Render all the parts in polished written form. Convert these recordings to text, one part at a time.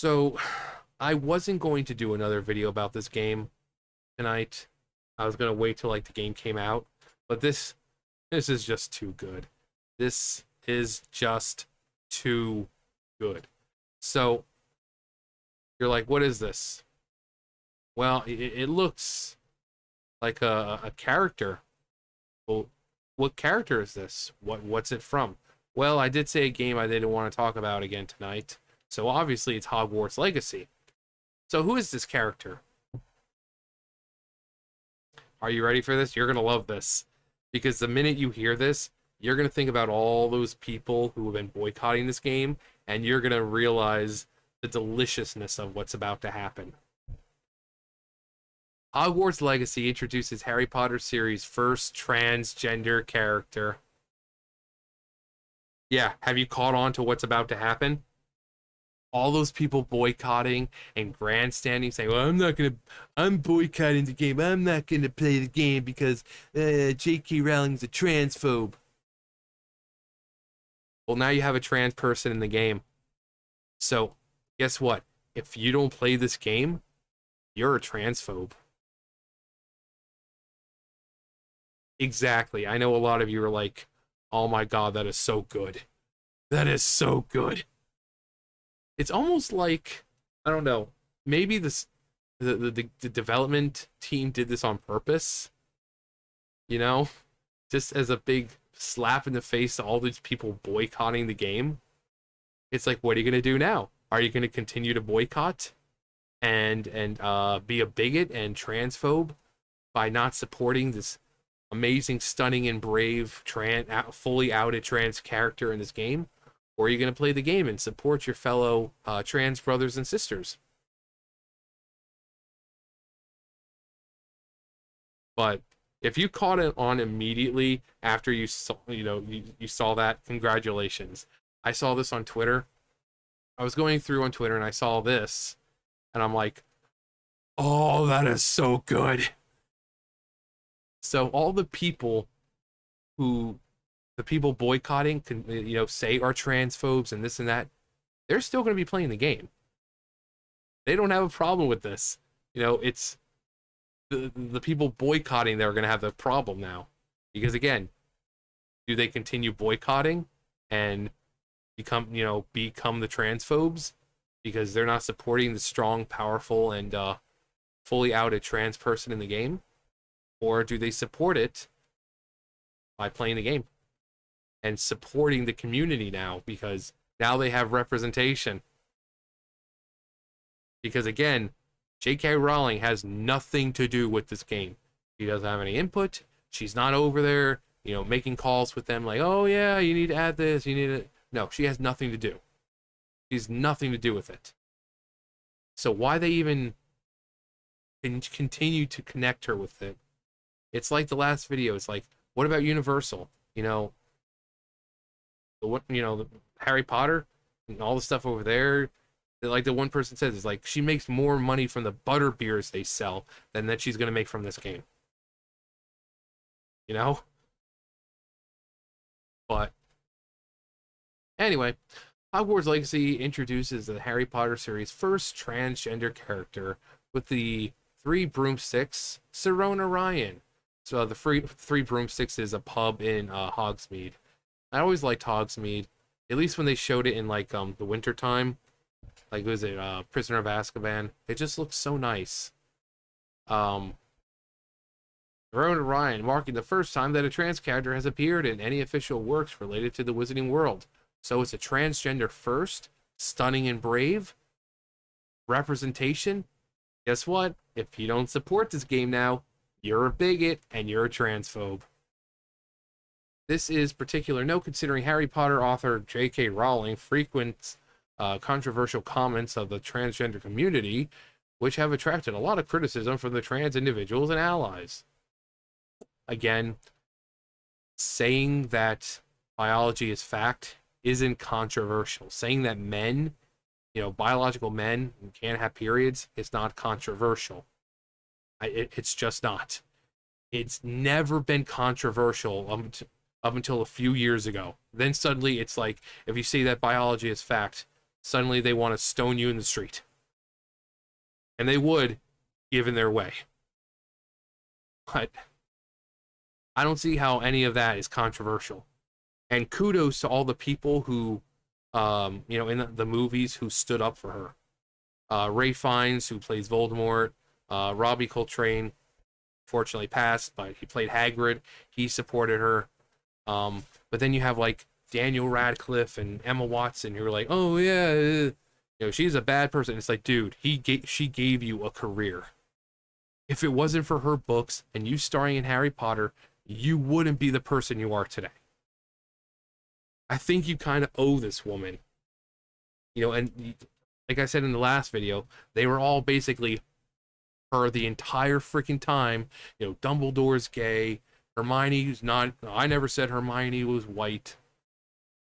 So, I wasn't going to do another video about this game tonight. I was gonna wait till like the game came out, but this is just too good. This is just too good. So you're like, what is this? Well, it looks like a character. Well, what character is this? What's it from? Well, I did say a game I didn't want to talk about again tonight. So obviously it's Hogwarts Legacy. So who is this character? Are you ready for this? You're going to love this. Because the minute you hear this, you're going to think about all those people who have been boycotting this game, and you're going to realize the deliciousness of what's about to happen. Hogwarts Legacy introduces Harry Potter series' first transgender character. Yeah, have you caught on to what's about to happen? All those people boycotting and grandstanding, saying, well, I'm boycotting the game. I'm not gonna play the game because J.K. Rowling's a transphobe. Well, now you have a trans person in the game. So, guess what? If you don't play this game, you're a transphobe. Exactly. I know a lot of you are like, oh my god, that is so good. That is so good. It's almost like, I don't know, maybe the development team did this on purpose, you know, just as a big slap in the face to all these people boycotting the game. It's like, what are you gonna do now? Are you gonna continue to boycott and be a bigot and transphobe by not supporting this amazing, stunning, and brave fully outed trans character in this game? Or are you going to play the game and support your fellow trans brothers and sisters? But if you caught it on immediately after you saw, you saw that, congratulations. I saw this on Twitter. I was going through on Twitter and I saw this, and I'm like, oh, that is so good. So all the people boycotting can, say are transphobes and this and that, they're still going to be playing the game. They don't have a problem with this. It's the people boycotting that are going to have the problem now. Because again, do they continue boycotting and become the transphobes because they're not supporting the strong, powerful, and fully outed trans person in the game? Or do they support it by playing the game and supporting the community now, because now they have representation? Because again, J.K. Rowling has nothing to do with this game. She doesn't have any input. She's not over there, making calls with them like, oh yeah, you need to add this, you need to... No, she has nothing to do. She has nothing to do with it. So why they even continue to connect her with it? It's like the last video. It's like, what about Universal? The Harry Potter and all the stuff over there. Like the one person says, it's like she makes more money from the butter beers they sell than that she's gonna make from this game. But anyway, Hogwarts Legacy introduces the Harry Potter series' first transgender character with the Three Broomsticks, Sirona Ryan. So the Three Broomsticks is a pub in Hogsmeade. I always liked Hogsmeade, at least when they showed it in like the winter time. Like, was it Prisoner of Azkaban? It just looks so nice. Sirona Ryan, marking the first time that a trans character has appeared in any official works related to the Wizarding World. So it's a transgender first, stunning and brave, representation. Guess what? If you don't support this game now, you're a bigot and you're a transphobe. This is particular note considering Harry Potter author J.K. Rowling frequents controversial comments of the transgender community, which have attracted a lot of criticism from the trans individuals and allies. Again, saying that biology is fact isn't controversial. Saying that men, biological men can't have periods is not controversial. It's just not. It's never been controversial up until a few years ago. Then suddenly it's like, if you say that biology is fact, suddenly they want to stone you in the street. And they would, given their way. But I don't see how any of that is controversial. And kudos to all the people who, in the movies who stood up for her. Ray Fiennes, who plays Voldemort, Robbie Coltrane, fortunately passed, but he played Hagrid. He supported her. But then you have like Daniel Radcliffe and Emma Watson who are like, oh yeah, she's a bad person. It's like, dude, she gave you a career. If it wasn't for her books and you starring in Harry Potter, you wouldn't be the person you are today. I think you kind of owe this woman. And like I said in the last video, they were all basically her the entire freaking time. Dumbledore's gay. Hermione's not. I never said Hermione was white.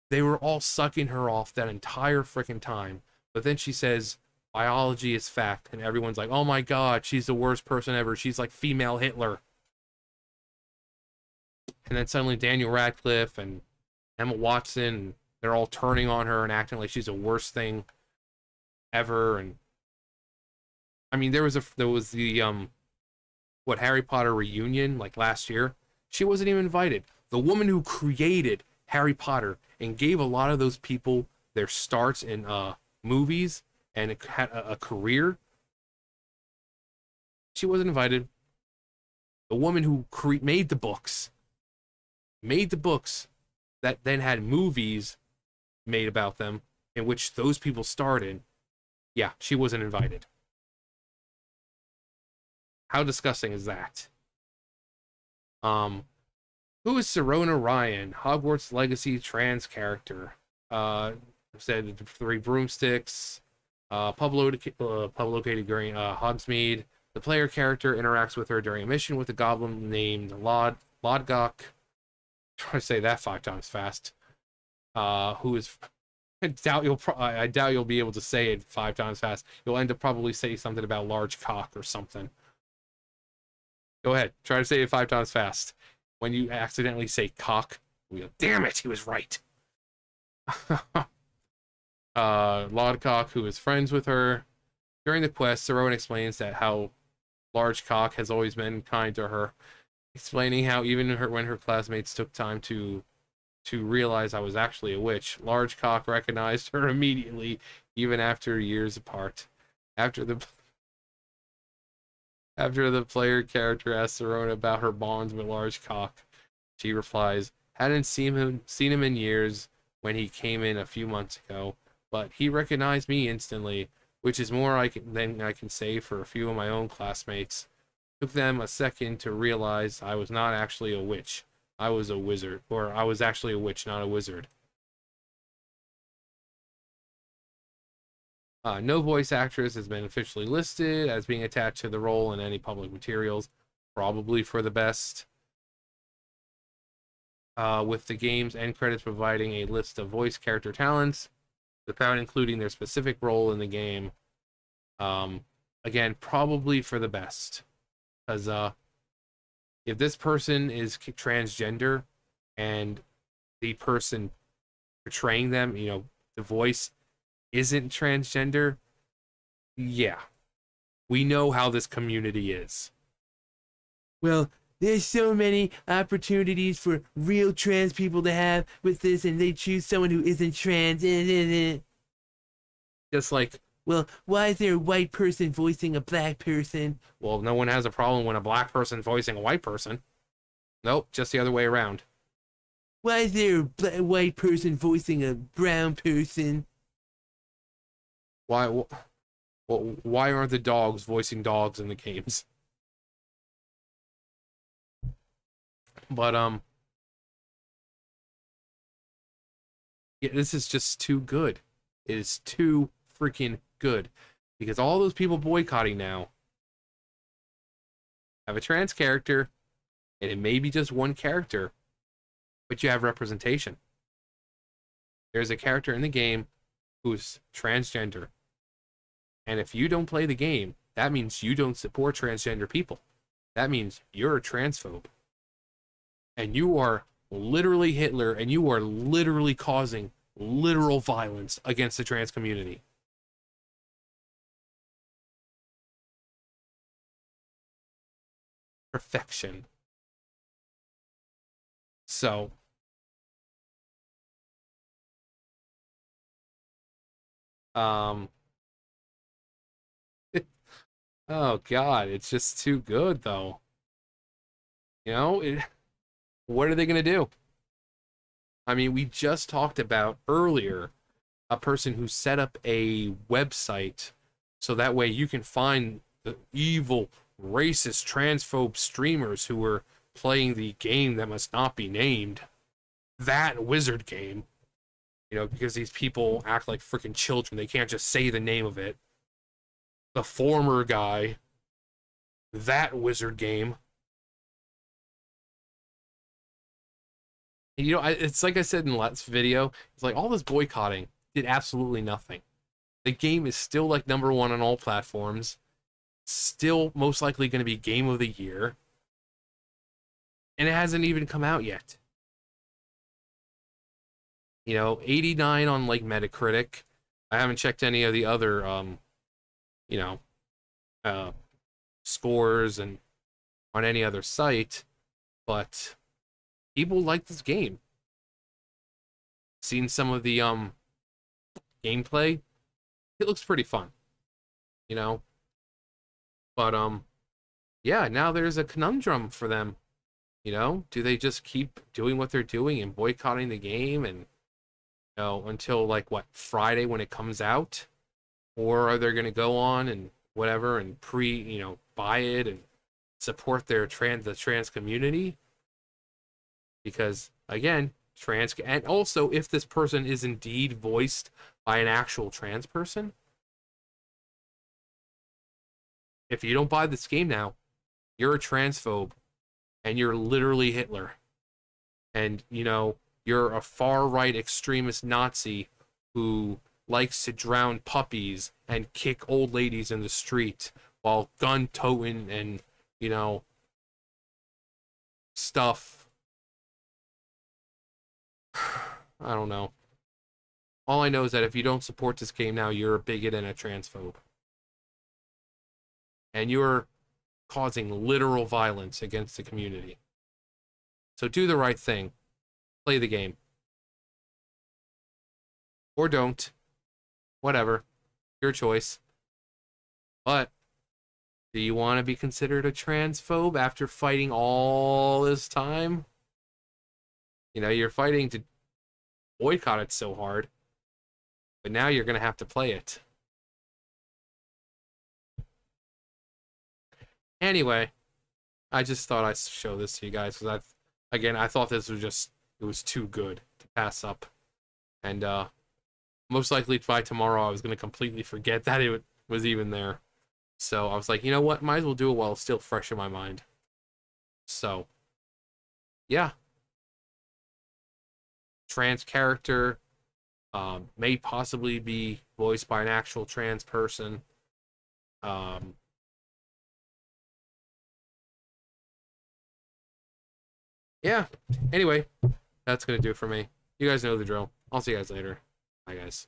They were all sucking her off that entire freaking time. But then she says, biology is fact. And everyone's like, oh my God, she's the worst person ever. She's like female Hitler. And then suddenly Daniel Radcliffe and Emma Watson, they're all turning on her and acting like she's the worst thing ever. And I mean, there was the Harry Potter reunion like last year. She wasn't even invited. The woman who created Harry Potter and gave a lot of those people their starts in movies and had a career, she wasn't invited. The woman who made the books that then had movies made about them in which those people starred in, yeah, she wasn't invited. How disgusting is that? Who is Serona Ryan? Hogwarts Legacy trans character. Said 3 broomsticks. Pub located during Hogsmeade. The player character interacts with her during a mission with a goblin named Lodgok. Try to say that 5 times fast. Who is? I doubt you'll be able to say it 5 times fast. You'll end up probably saying something about large cock or something. Go ahead, try to say it 5 times fast. When you accidentally say cock, we'll damn it, he was right. Lodgok, who is friends with her. During the quest, Serona explains that how large cock has always been kind to her, explaining how even when her classmates took time to realize I was actually a witch, large cock recognized her immediately, even after years apart. After the player character asks Serona about her bonds with large cock, she replies, hadn't seen him in years when he came in a few months ago, but he recognized me instantly, which is more than I can say for a few of my own classmates. Took them a second to realize I was not actually a witch. I was a wizard, or I was actually a witch, not a wizard. No voice actress has been officially listed as being attached to the role in any public materials, probably for the best. With the game's end credits providing a list of voice character talents, without including their specific role in the game. Again, probably for the best. Because if this person is transgender and the person portraying them, the voice isn't transgender, yeah, we know how this community is. Well, there's so many opportunities for real trans people to have with this, and they choose someone who isn't trans. Just like, well, why is there a white person voicing a black person? Well, no one has a problem when a black person voicing a white person. Nope, just the other way around. Why is there a white person voicing a brown person? Why aren't the dogs voicing dogs in the games? But yeah, this is just too good. It is too freaking good, because all those people boycotting now have a trans character, and it may be just one character, but you have representation. There's a character in the game who's transgender, and if you don't play the game, that means you don't support transgender people. That means you're a transphobe. And you are literally Hitler, and you are literally causing literal violence against the trans community. Perfection. So, um, oh God, it's just too good though. You know, what are they gonna do? I mean, we just talked about earlier a person who set up a website so that way you can find the evil, racist, transphobe streamers who were playing the game that must not be named. That wizard game. You know, because these people act like freaking children. They can't just say the name of it. The former guy. That wizard game. And, you know, it's like I said in the last video. It's like all this boycotting did absolutely nothing. The game is still like #1 on all platforms. Still most likely going to be game of the year. And it hasn't even come out yet. You know, 89 on like Metacritic. I haven't checked any of the other you know, scores and on any other site, but people like this game. Seen some of the gameplay. It looks pretty fun. You know? But yeah, now there's a conundrum for them. You know, do they just keep doing what they're doing and boycotting the game and until like what, Friday when it comes out? Or are they going to go on and whatever and buy it and support the trans community? Because again, and also if this person is indeed voiced by an actual trans person, if you don't buy this game now, you're a transphobe and you're literally Hitler. And you're a far-right extremist Nazi who likes to drown puppies and kick old ladies in the street while gun-toting and, stuff. I don't know. All I know is that if you don't support this game now, you're a bigot and a transphobe. And you're causing literal violence against the community. So do the right thing. Play the game. Or don't. Whatever. Your choice. But do you want to be considered a transphobe after fighting all this time? You're fighting to boycott it so hard. But now you're going to have to play it. Anyway, I just thought I'd show this to you guys because I thought this was it was too good to pass up. And most likely by tomorrow I was going to completely forget that it was even there. So I was like, you know what? Might as well do it while it's still fresh in my mind. So, yeah. Trans character may possibly be voiced by an actual trans person. Yeah. Anyway, that's going to do it for me. You guys know the drill. I'll see you guys later. Bye, guys.